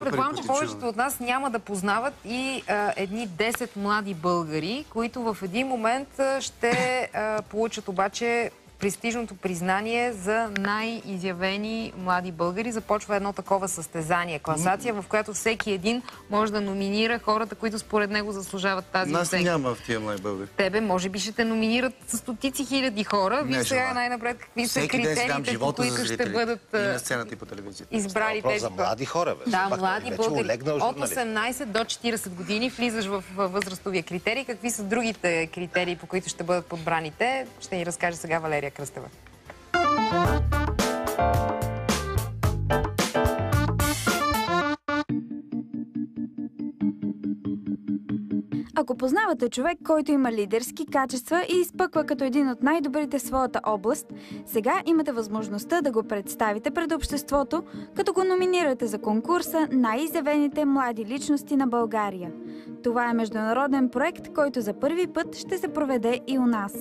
Предполагам, че повечето от нас няма да познават и едни 10 млади българи, които в един момент ще получат обаче престижното признание за най-изявени млади българи. Започва едно такова състезание, класация, в която всеки един може да номинира хората, които според него заслужават тази оценка. Нас няма в тия млади българи. Тебе може би ще те номинират с стотици хиляди хора. Вие сега най-напред какви са критериите, по които ще бъдат и на сцената и по телевизията. избрали тези. За млади хора, бе. Да, млади българи. От 18 до 40 години влизаш в възрастовия критерий. Какви са другите критерии, по които ще бъдат подбрани те? Ще ни разкаже сега Валерия Кръстева. Ако познавате човек, който има лидерски качества и изпъква като един от най-добрите в своята област, сега имате възможността да го представите пред обществото, като го номинирате за конкурса Най-изявените млади личности на България. Това е международен проект, който за първи път ще се проведе и у нас.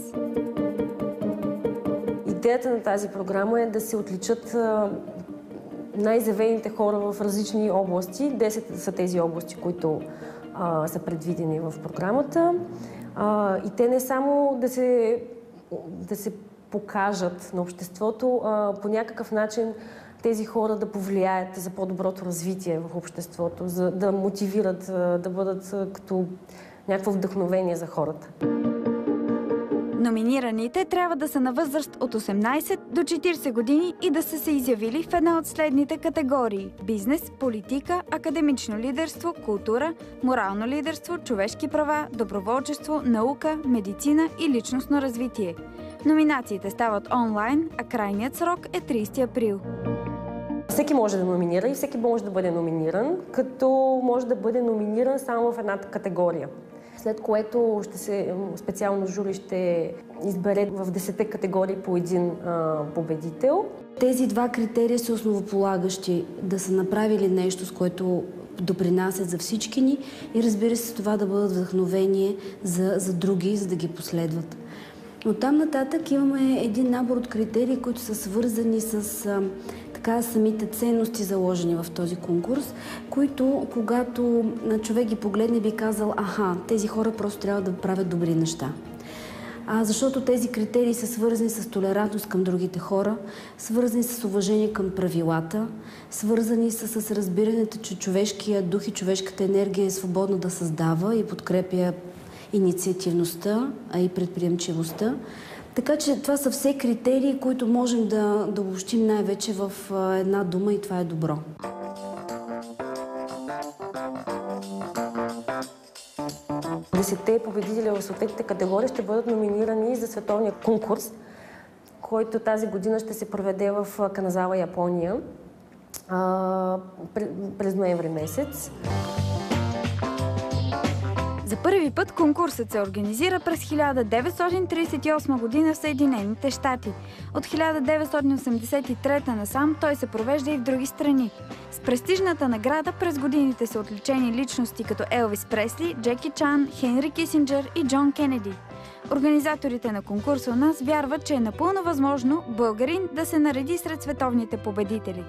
Идеята на тази програма е да се отличат най-изявените хора в различни области. 10 са тези области, които са предвидени в програмата. И те не само да се покажат на обществото, по някакъв начин тези хора да повлияят за по-доброто развитие в обществото, за да мотивират, да бъдат като някакво вдъхновение за хората. Номинираните трябва да са на възраст от 18 до 40 години и да са се изявили в една от следните категории – бизнес, политика, академично лидерство, култура, морално лидерство, човешки права, доброволчество, наука, медицина и личностно развитие. Номинациите стават онлайн, а крайният срок е 30 април. Всеки може да номинира и всеки може да бъде номиниран, като може да бъде номиниран само в една категория. След което специално жури ще избере в 10 категории по един победител. Тези два критерия са основополагащи. Да са направили нещо, с което допринасят за всички ни и разбира се това да бъдат вдъхновение за други, за да ги последват. От там нататък имаме един набор от критерии, които са свързани с самите ценности, заложени в този конкурс, които, когато човек ги погледне, би казал, тези хора просто трябва да правят добри неща. Защото тези критерии са свързани с толерантност към другите хора, свързани с уважение към правилата, свързани с разбирането, че човешкият дух и човешката енергия е свободна да създава и подкрепя инициативността, а и предприемчивостта. Така че това са все критерии, които можем да обобщим най-вече в една дума и това е добро. Десетте победители в съответните категории ще бъдат номинирани за световния конкурс, който тази година ще се проведе в Каназава, Япония през ноември месец. За първи път конкурсът се организира през 1938 година в Съединените щати. От 1983 насам той се провежда и в други страни. С престижната награда през годините са отличени личности като Елвис Пресли, Джеки Чан, Хенри Кисинджър и Джон Кенеди. Организаторите на конкурса у нас вярват, че е напълно възможно българин да се нареди сред световните победители.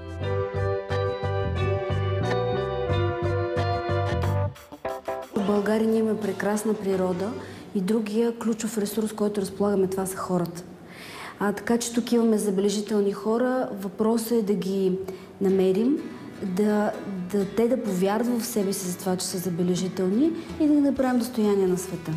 В България ние имаме прекрасна природа и другия ключов ресурс, който разполагаме, това са хората. Така че тук имаме забележителни хора. Въпросът е да ги намерим, те да повярват в себе си за това, че са забележителни и да ги направим достояние на света.